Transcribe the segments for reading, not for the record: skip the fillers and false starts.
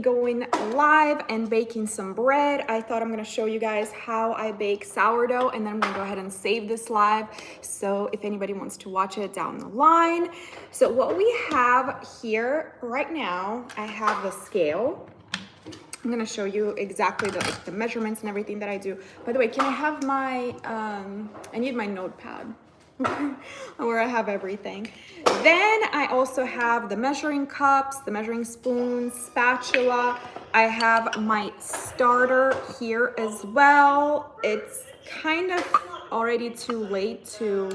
going live and baking some bread. I thought I'm going to show you guys how I bake sourdough, and then I'm going to go ahead and save this live, so if anybody wants to watch it down the line. So what we have here right now, I have the scale. I'm going to show you exactly the measurements and everything that I do. By the way, can I have my I need my notepad where I have everything. Then I also have the measuring cups, the measuring spoons, spatula. I have my starter here as well. It's kind of already too late to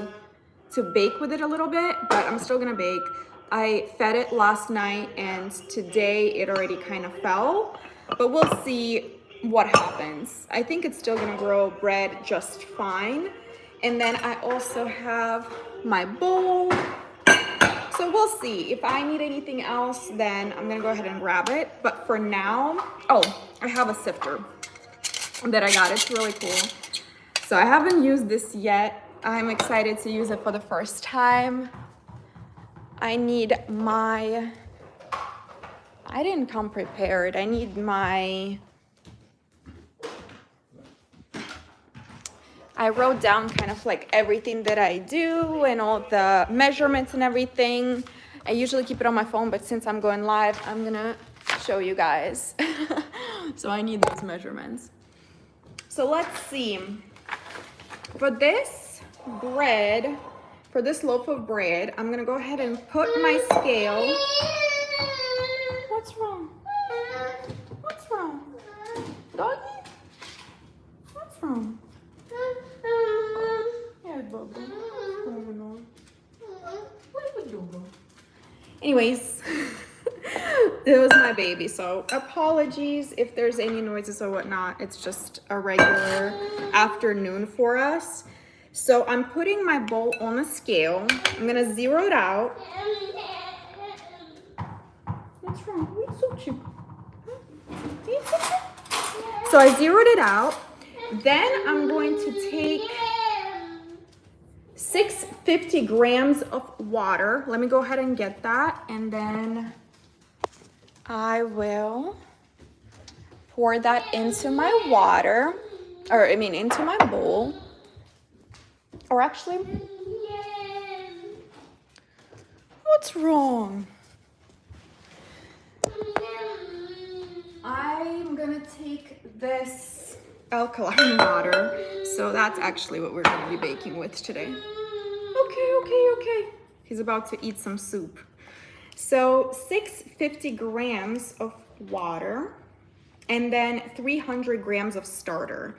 bake with it a little bit, but I'm still gonna bake. I fed it last night and today it already kind of fell, but we'll see what happens. I think it's still gonna grow bread just fine. And then I also have my bowl. So we'll see. If I need anything else, then I'm gonna go ahead and grab it. But for now, oh, I have a sifter that I got. It's really cool. So I haven't used this yet. I'm excited to use it for the first time. I need my, I didn't come prepared. I need my, I wrote down kind of like everything that I do and all the measurements and everything. I usually keep it on my phone, but since I'm going live, I'm gonna show you guys. So I need those measurements. So let's see. For this bread, for this loaf of bread, I'm gonna go ahead and put my scale. What's wrong? What's wrong? Doggy? What's wrong? Anyways, it was my baby, so apologies if there's any noises or whatnot. It's just a regular afternoon for us. So I'm putting my bowl on a scale. I'm gonna zero it out. What's wrong? So I zeroed it out. Then I'm going to take 650 grams of water. Let me go ahead and get that. And then I will pour that into my water, or I mean into my bowl. Or actually, what's wrong? I'm gonna take this alkaline water. So that's actually what we're gonna be baking with today. Okay. He's about to eat some soup. So 650 grams of water and then 300 grams of starter.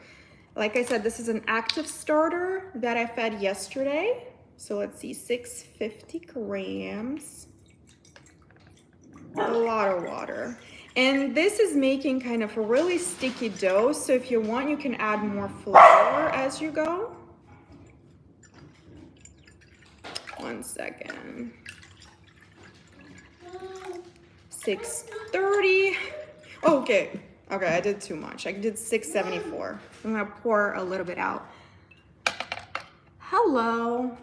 Like I said, this is an active starter that I fed yesterday. So let's see, 650 grams, a lot of water. And this is making kind of a really sticky dough. So if you want, you can add more flour as you go. 1 second. 630. Oh, okay, I did too much. I did 674. I'm gonna pour a little bit out. Hello.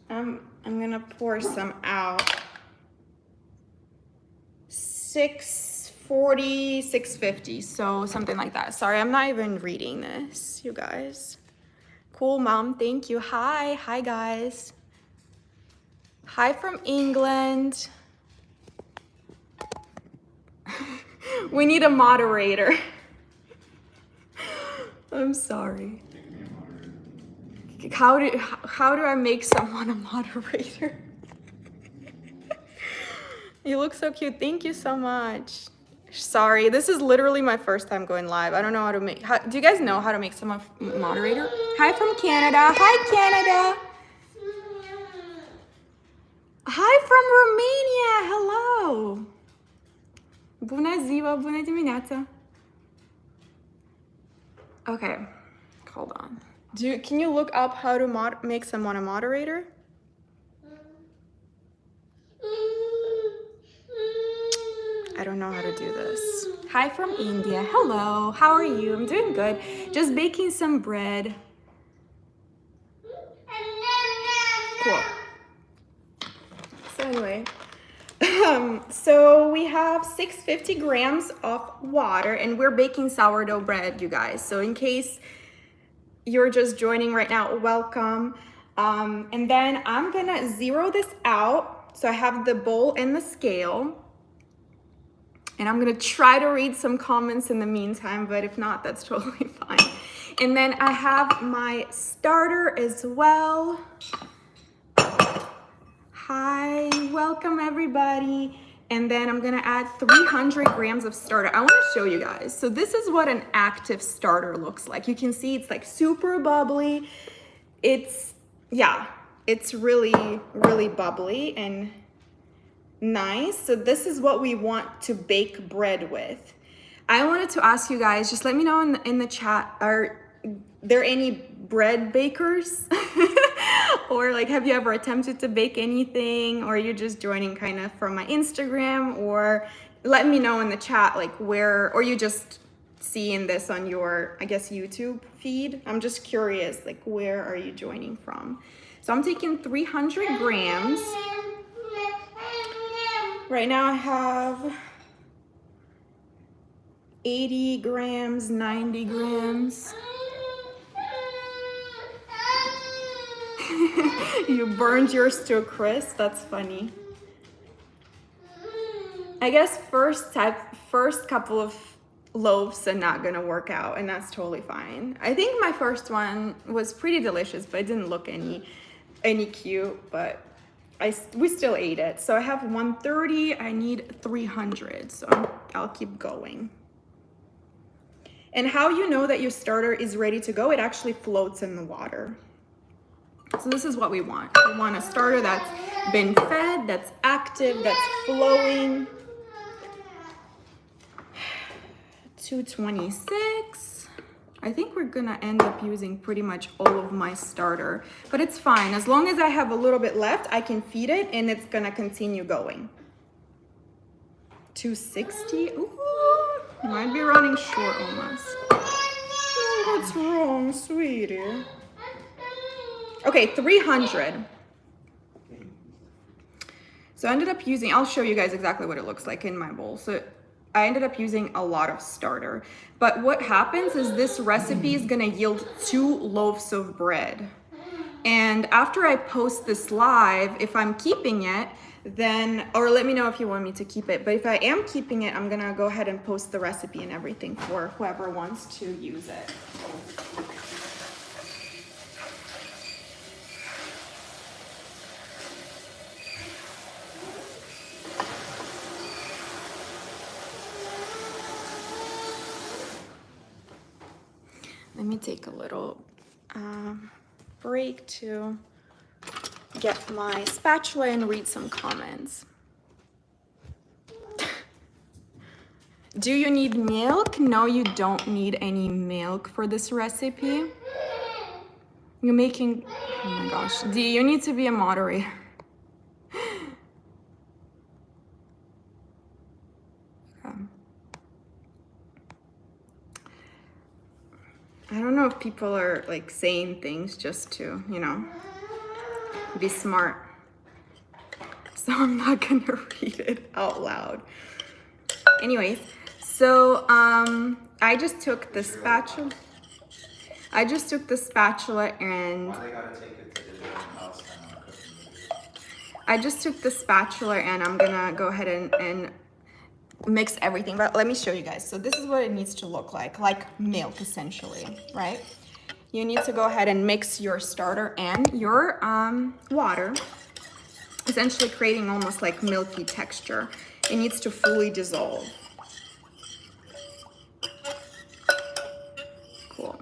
I'm gonna pour some out. 640, 650, so something like that. Sorry, I'm not even reading this, you guys. Cool, Mom, thank you. Hi guys. Hi from England. We need a moderator. I'm sorry. How do I make someone a moderator? You look so cute. Thank you so much. Sorry, this is literally my first time going live. I don't know how to make, do you guys know how to make someone a moderator? Hi from Canada. Hi, Canada. Hi from Romania. Hello. Bună ziua, bună dimineața. Okay, hold on. Can you look up how to make someone a moderator? I don't know how to do this. Hi from India. Hello, how are you? I'm doing good. Just baking some bread. Cool. So anyway, So we have 650 grams of water, and we're baking sourdough bread, you guys. So in case you're just joining right now, welcome. And then I'm gonna zero this out. So I have the bowl and the scale. And I'm gonna try to read some comments in the meantime, but if not, that's totally fine. And then I have my starter as well. Hi, welcome everybody. And then I'm gonna add 300 grams of starter. I wanna show you guys. So this is what an active starter looks like. You can see it's like super bubbly. It's really, really bubbly and nice. So this is what we want to bake bread with. I wanted to ask you guys, just let me know in the chat, are there any bread bakers? Or like, have you ever attempted to bake anything, or you're just joining kind of from my Instagram? Or let me know in the chat like where, or you just seeing this on your, I guess, YouTube feed. I'm just curious, like where are you joining from? So I'm taking 300 grams. Right now I have 80 grams, 90 grams. You burned yours to a crisp? That's funny. I guess first couple of loaves are not gonna work out, and that's totally fine. I think my first one was pretty delicious, but it didn't look any cute, but we still ate it. So I have 130, I need 300, so I'll keep going. And how you know that your starter is ready to go, it actually floats in the water. So this is what we want. We want a starter that's been fed, that's active, that's flowing. 226. I think we're gonna end up using pretty much all of my starter, but it's fine. As long as I have a little bit left, I can feed it and it's gonna continue going. 260. Ooh, might be running short on us. Oh, what's wrong, sweetie? Okay, 300. So I ended up using, I'll show you guys exactly what it looks like in my bowl. So I ended up using a lot of starter. But what happens is this recipe is gonna yield 2 loaves of bread. And after I post this live, if I'm keeping it, then, or let me know if you want me to keep it. But if I am keeping it, I'm gonna go ahead and post the recipe and everything for whoever wants to use it. Let me take a little break to get my spatula and read some comments. Do you need milk? No, you don't need any milk for this recipe. You're making, oh my gosh, Dee, you need to be a moderator. I don't know if people are like saying things just to, you know, be smart. So I'm not gonna read it out loud. Anyways, so I just took the spatula. And I just took the spatula and I'm gonna go ahead and mix everything, but let me show you guys. So this is what it needs to look like milk essentially, right? You need to go ahead and mix your starter and your water, essentially creating almost like milky texture. It needs to fully dissolve. Cool.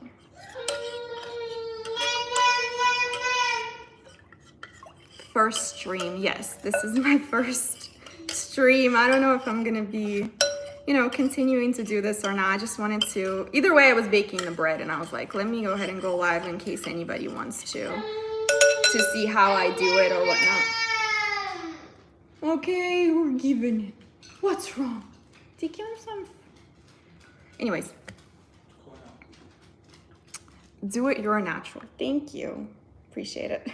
First stream, yes, this is my first stream. I don't know if I'm gonna be, you know, continuing to do this or not. I just wanted to, either way I was baking the bread and I was like, let me go ahead and go live in case anybody wants to see how I do it or whatnot. Okay, we're giving it. What's wrong? Did you give him some? Anyways. Do it, you're natural. Thank you. Appreciate it.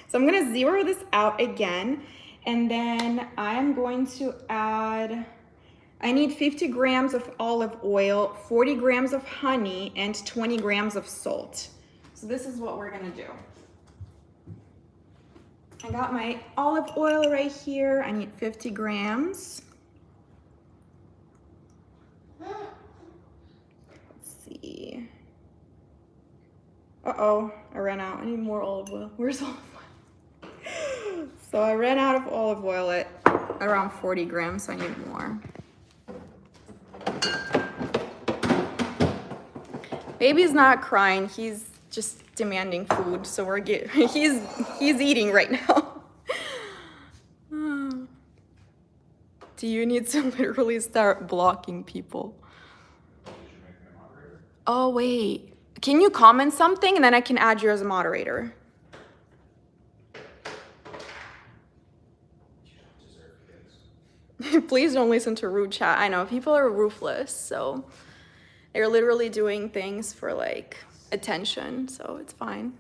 So I'm gonna zero this out again. And then I'm going to add, I need 50 grams of olive oil, 40 grams of honey, and 20 grams of salt. So this is what we're gonna do. I got my olive oil right here. I need 50 grams. Let's see. Uh-oh, I ran out. I need more olive oil. Where's olive oil? So I ran out of olive oil at around 40 grams, so I need more. Baby's not crying. He's just demanding food, so he's eating right now. Do you need to literally start blocking people? Oh wait, can you comment something and then I can add you as a moderator? Please don't listen to rude chat. I know people are ruthless, so they're literally doing things for like attention, so it's fine.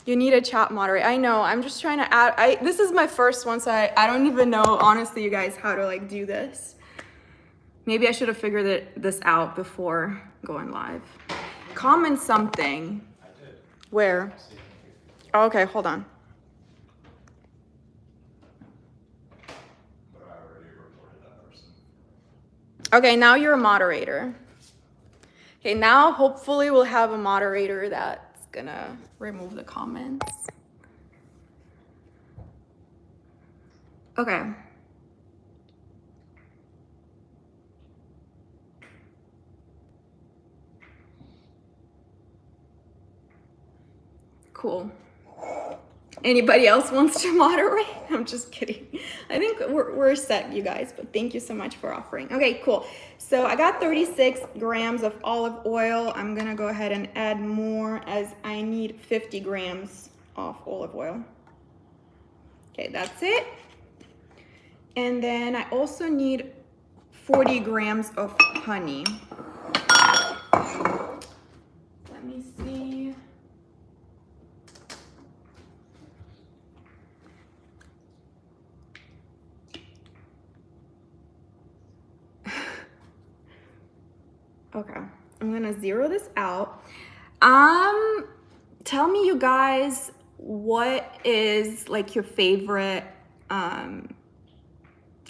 You need a chat moderator. I know, I'm just trying to add, this is my first one, so I don't even know, honestly, you guys, how to like do this. Maybe I should have figured this out before going live. Comment something. I did. Where? Oh, okay, hold on. But I already reported that person. Okay, now you're a moderator. Okay, now hopefully we'll have a moderator that's gonna remove the comments. Okay. Cool. Anybody else wants to moderate? I'm just kidding. I think we're set, you guys, but thank you so much for offering. Okay, cool. So I got 36 grams of olive oil. I'm gonna go ahead and add more as I need 50 grams of olive oil. Okay, that's it. And then I also need 40 grams of honey. Let me see. Okay, I'm gonna zero this out. Tell me, you guys, what is like your favorite, I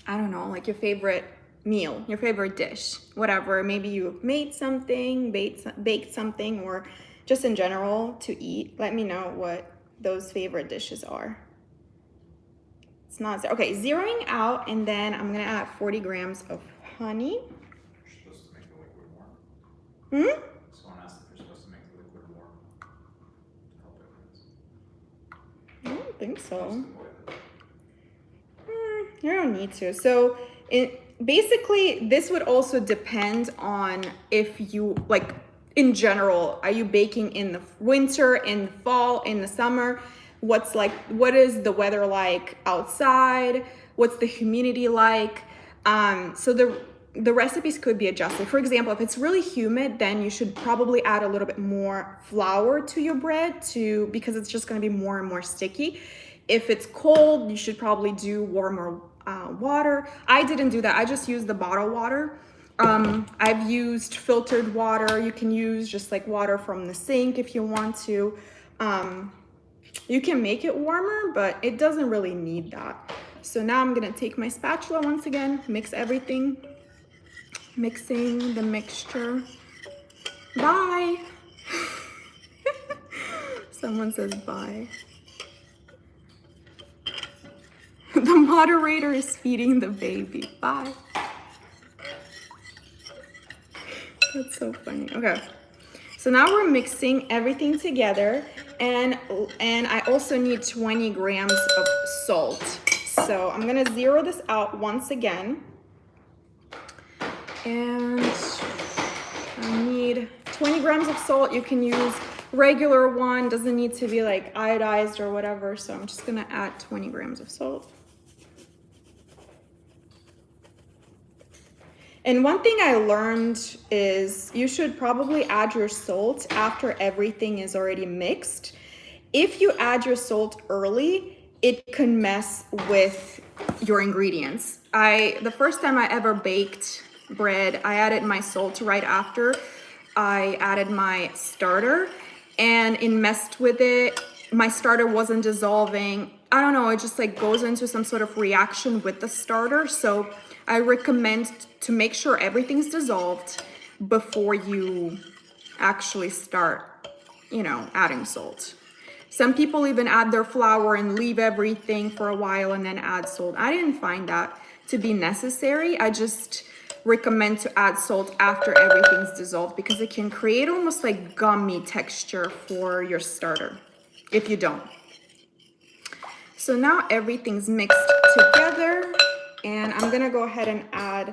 don't know, like your favorite meal, your favorite dish, whatever. Maybe you made something, baked something, or just in general to eat. Let me know what those favorite dishes are. It's not, okay, zeroing out, and then I'm gonna add 40 grams of honey. Hmm? Someone asked if you're supposed to make the liquid warm to help it. I don't think so. You don't need to. So basically, this would also depend on if you, like, in general, are you baking in the winter, in the fall, in the summer? What is the weather like outside? What's the humidity like? So the recipes could be adjusted. For example, if it's really humid, then you should probably add a little bit more flour to your bread because it's just gonna be more and more sticky. If it's cold, you should probably do warmer water. I didn't do that. I just used the bottled water. I've used filtered water. You can use just like water from the sink if you want to. You can make it warmer, but it doesn't really need that. So now I'm gonna take my spatula once again, mix everything. Mixing the mixture. Bye. Someone says bye. The moderator is feeding the baby. Bye. That's so funny. Okay. So now we're mixing everything together, and I also need 20 grams of salt. So I'm gonna zero this out once again. And I need 20 grams of salt. You can use regular one, doesn't need to be like iodized or whatever. So I'm just gonna add 20 grams of salt. And one thing I learned is you should probably add your salt after everything is already mixed. If you add your salt early, it can mess with your ingredients. The first time I ever baked bread, I added my salt right after I added my starter, and it messed with it. My starter wasn't dissolving. I don't know, it just like goes into some sort of reaction with the starter. So I recommend to make sure everything's dissolved before you actually start, you know, adding salt. Some people even add their flour and leave everything for a while and then add salt. I didn't find that to be necessary. I just recommend to add salt after everything's dissolved because it can create almost like gummy texture for your starter if you don't. So now everything's mixed together, and I'm gonna go ahead and add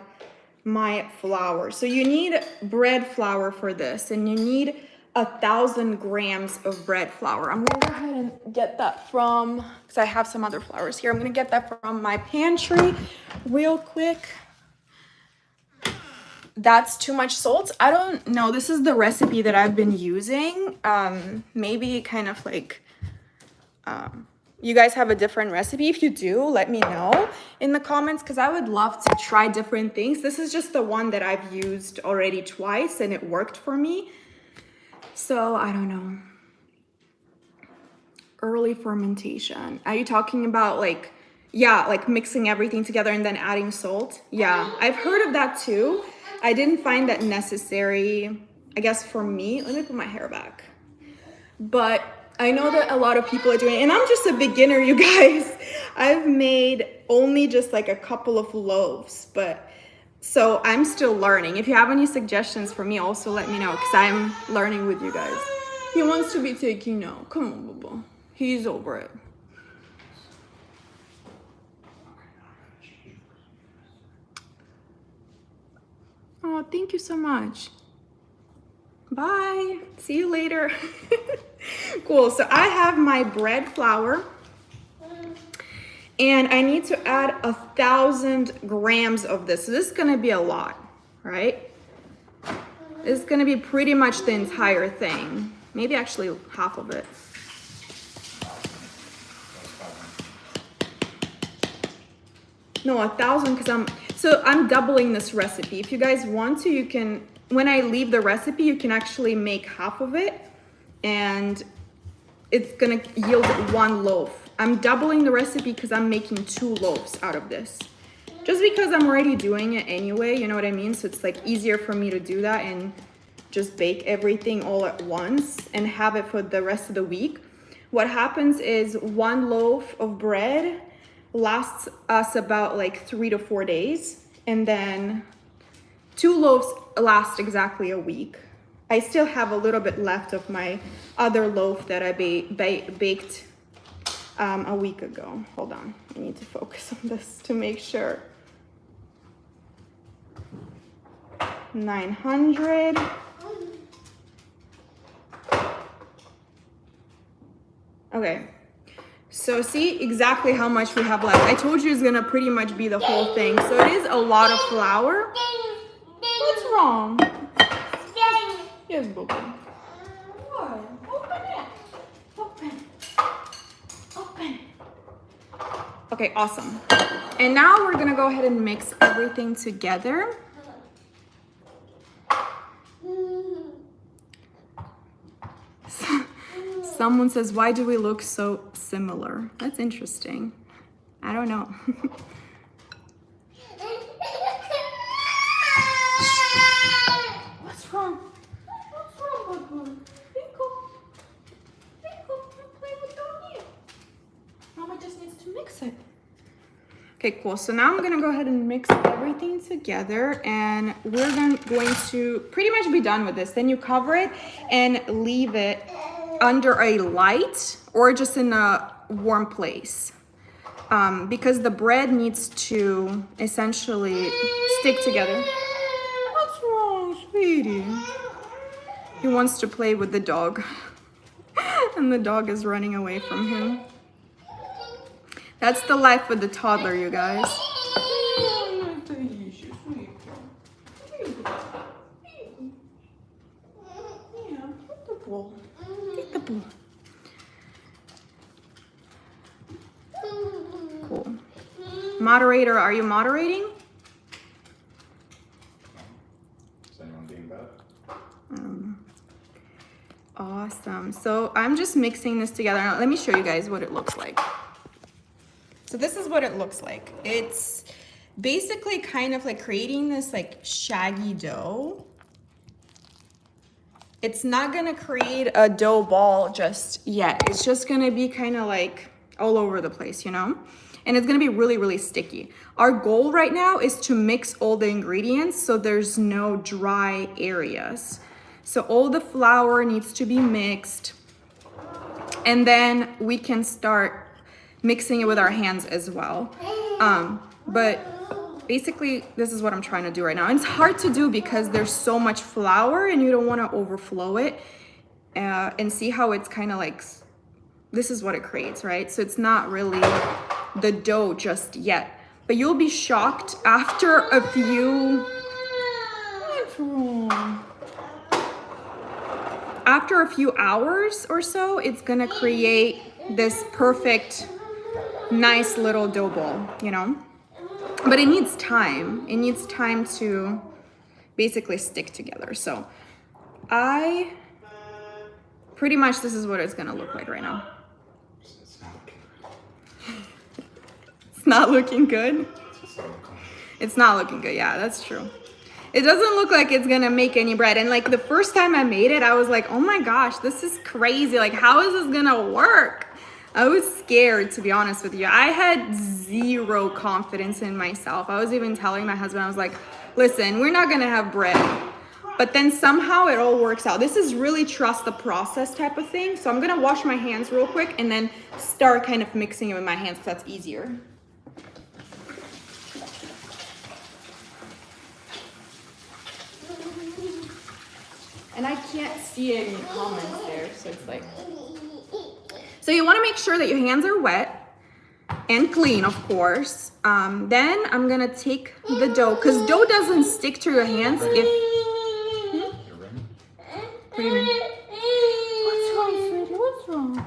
my flour. So you need bread flour for this, and you need 1,000 grams of bread flour. I'm gonna go ahead and get that from, because I have some other flours here. I'm gonna get that from my pantry real quick. That's too much salt. I don't know. This is the recipe that I've been using. Maybe kind of like, you guys have a different recipe. If you do, let me know in the comments because I would love to try different things. This is just the one that I've used already twice and it worked for me. So I don't know. Early fermentation. Are you talking about like, yeah, like mixing everything together and then adding salt? Yeah, I've heard of that too. I didn't find that necessary, I guess for me. Let me put my hair back. But I know that a lot of people are doing it, and I'm just a beginner, you guys. I've made only just like a couple of loaves, but so I'm still learning. If you have any suggestions for me, also let me know because I'm learning with you guys. He wants to be taken now. Come on, Bubba. He's over it. Oh, thank you so much. Bye. See you later. Cool. So I have my bread flour and I need to add 1,000 grams of this. So this is going to be a lot, right? This is going to be pretty much the entire thing. Maybe actually half of it. No, 1,000 because I'm doubling this recipe. If you guys want to, you can, when I leave the recipe, you can actually make half of it and it's gonna yield 1 loaf. I'm doubling the recipe because I'm making 2 loaves out of this. Just because I'm already doing it anyway, you know what I mean? So it's like easier for me to do that and just bake everything all at once and have it for the rest of the week. What happens is 1 loaf of bread lasts us about like 3 to 4 days, and then 2 loaves last exactly a week. I still have a little bit left of my other loaf that I baked a week ago. Hold on, I need to focus on this to make sure. 900. Okay. So see exactly how much we have left. I told you it's gonna pretty much be the whole thing. So it is a lot of flour. What's wrong? Yes, Booby. What? Open it. Open. Okay, awesome. And now we're gonna go ahead and mix everything together. Someone says, why do we look so similar? That's interesting. I don't know. What's wrong? What's wrong, Bubba? Pico, play with Doggy. Mama just needs to mix it. Okay, cool. So now I'm gonna go ahead and mix everything together and we're going to pretty much be done with this. Then you cover it and leave it under a light or just in a warm place because the bread needs to essentially stick together. What's wrong, sweetie? He wants to play with the dog and the dog is running away from him. That's the life of the toddler, you guys. Take the ball. Moderator, are you moderating? Is anyone being bad? Awesome. So I'm just mixing this together. Now, let me show you guys what it looks like. So this is what it looks like. It's basically kind of like creating this like shaggy dough. It's not gonna create a dough ball just yet. It's just gonna be kind of like all over the place, you know? And it's gonna be really, really sticky. Our goal right now is to mix all the ingredients so there's no dry areas. So all the flour needs to be mixed, and then we can start mixing it with our hands as well. But basically this is what I'm trying to do right now. And it's hard to do because there's so much flour and you don't want to overflow it. And see how it's kind of like, this is what it creates, right? So it's not really the dough just yet, but you'll be shocked after a few, what's wrong? After a few hours or so, it's gonna create this perfect, nice little dough ball, you know? But it needs time. It needs time to basically stick together. So pretty much this is what it's gonna look like right now. It's not looking good. It's not looking good? It's not looking good, yeah, that's true. It doesn't look like it's gonna make any bread. And like the first time I made it, I was like, oh my gosh, this is crazy. Like, how is this gonna work? I was scared, to be honest with you. I had zero confidence in myself. I was even telling my husband, I was like, listen, we're not gonna have bread. But then somehow it all works out. This is really trust the process type of thing. So I'm gonna wash my hands real quick and then start kind of mixing it with my hands because that's easier. And I can't see any comments there, so it's like. So you want to make sure that your hands are wet and clean, of course. Then I'm gonna take the dough, because dough doesn't stick to your hands if. What do you mean? What's wrong, sweetie? What's wrong?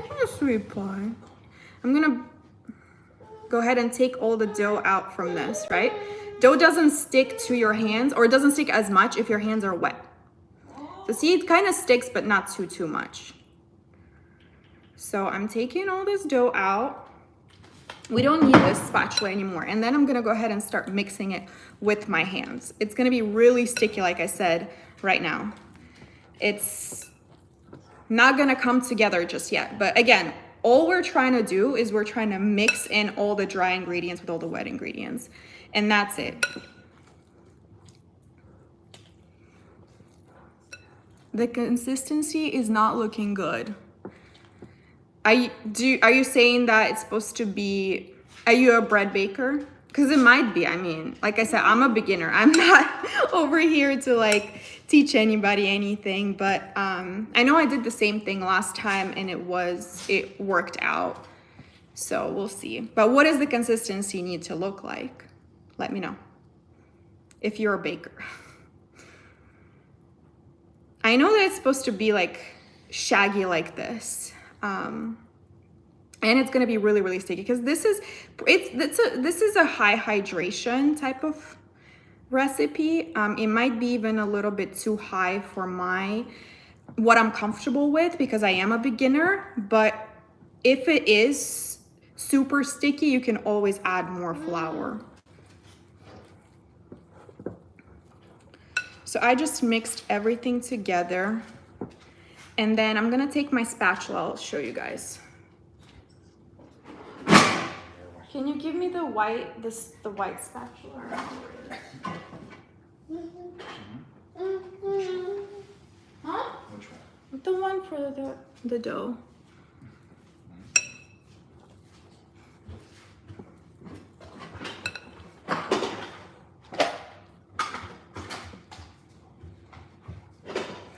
Oh, sweet pie. I'm gonna go ahead and take all the dough out from this, right? Dough doesn't stick to your hands, or it doesn't stick as much if your hands are wet. So see, it kind of sticks, but not too much. So I'm taking all this dough out. We don't need this spatula anymore. And then I'm gonna go ahead and start mixing it with my hands. It's gonna be really sticky, like I said, right now. It's not gonna come together just yet. But again, all we're trying to do is we're trying to mix in all the dry ingredients with all the wet ingredients. And that's it. The consistency is not looking good. Are you saying that it's supposed to be, are you a bread baker? Because it might be. I mean, like I said, I'm a beginner. I'm not over here to like teach anybody anything, but I know I did the same thing last time and it worked out. So we'll see. But what does the consistency need to look like? Let me know if you're a baker. I know that it's supposed to be like shaggy like this. And it's gonna be really, really sticky because this is a high hydration type of recipe. It might be even a little bit too high for what I'm comfortable with because I am a beginner, but if it is super sticky, you can always add more flour. So I just mixed everything together. And then I'm gonna take my spatula, I'll show you guys. Can you give me the white spatula? Huh? Which one? The one for the dough.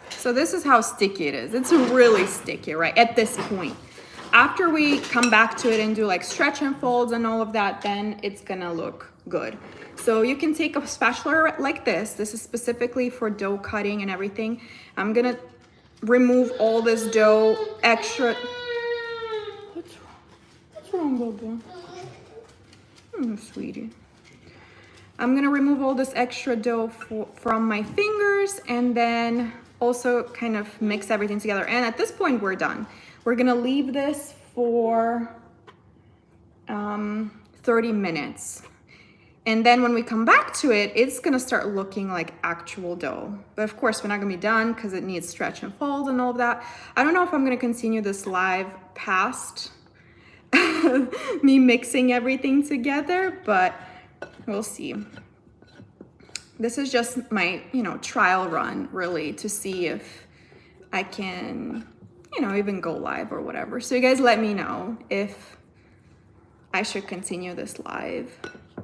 So this is how sticky it is. It's really sticky, right? At this point. After we come back to it and do like stretch and folds and all of that, then it's gonna look good. So you can take a spatula like this. This is specifically for dough cutting and everything. I'm gonna remove all this dough extra. What's wrong, Bubba? Sweetie. I'm gonna remove all this extra dough from my fingers and then also kind of mix everything together. And at this point, we're done. We're gonna leave this for 30 minutes. And then when we come back to it, it's gonna start looking like actual dough. But of course, we're not gonna be done because it needs stretch and fold and all of that. I don't know if I'm gonna continue this live past me mixing everything together, but we'll see. This is just my, trial run really to see if I can, even go live or whatever. So you guys let me know if I should continue this live.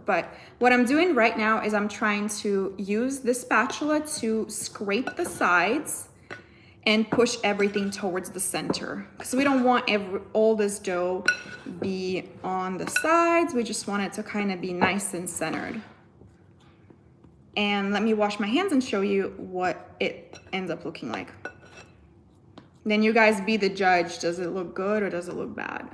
But what I'm doing right now is I'm trying to use this spatula to scrape the sides and push everything towards the center. So we don't want all this dough be on the sides. We just want it to kind of be nice and centered. And let me wash my hands and show you what it ends up looking like. Then you guys be the judge. Does it look good or does it look bad?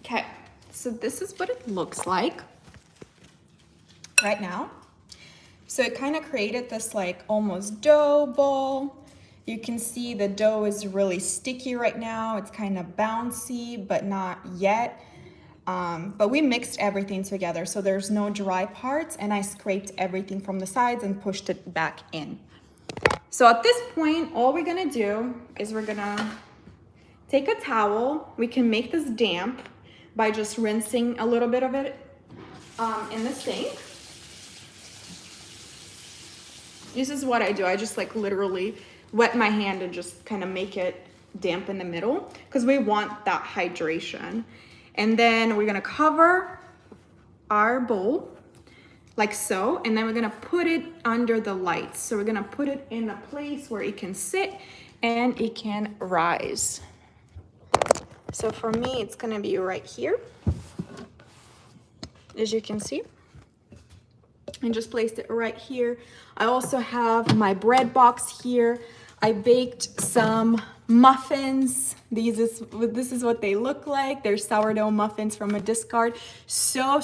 Okay, so this is what it looks like right now. So it kind of created this like almost dough ball. You can see the dough is really sticky right now. It's kind of bouncy, but not yet. But we mixed everything together, so there's no dry parts, and I scraped everything from the sides and pushed it back in. So at this point, all we're gonna do is we're gonna take a towel. We can make this damp by just rinsing a little bit of it in the sink. This is what I do. I just like literally wet my hand and just kind of make it damp in the middle because we want that hydration. And then we're gonna cover our bowl like so, and then we're gonna put it under the lights. So we're gonna put it in a place where it can sit and it can rise. So for me, it's gonna be right here, as you can see. And just placed it right here. I also have my bread box here. I baked some muffins. This is what they look like. They're sourdough muffins from a discard. So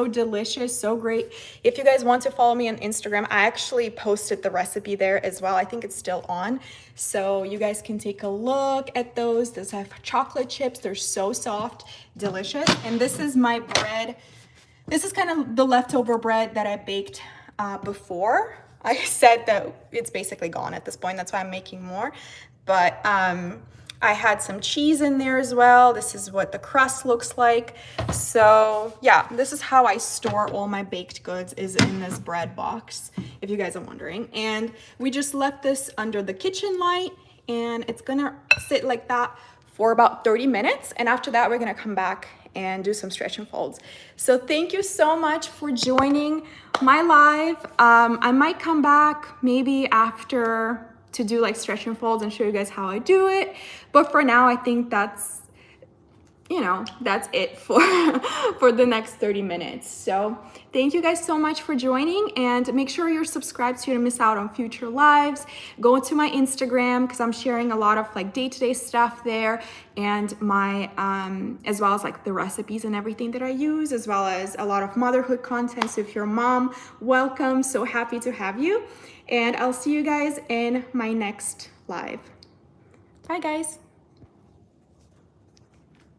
delicious, so great. If you guys want to follow me on Instagram, I actually posted the recipe there as well. I think it's still on. So you guys can take a look at those. Those have chocolate chips. They're so soft, delicious. And this is my bread. This is kind of the leftover bread that I baked before. I said that it's basically gone at this point. That's why I'm making more. But I had some cheese in there as well. This is what the crust looks like. So yeah, this is how I store all my baked goods, is in this bread box, if you guys are wondering. And we just left this under the kitchen light, and it's gonna sit like that for about 30 minutes. And after that, we're gonna come back and do some stretch and folds. So thank you so much for joining my live. I might come back maybe after to do like stretch and folds and show you guys how I do it. But for now, I think that's, that's it for the next 30 minutes. So thank you guys so much for joining, and make sure you're subscribed so you don't miss out on future lives. Go to my Instagram because I'm sharing a lot of like day-to-day stuff there, and my as well as like the recipes and everything that I use, as well as a lot of motherhood content. So if you're a mom, welcome. So happy to have you. And I'll see you guys in my next live. Bye guys.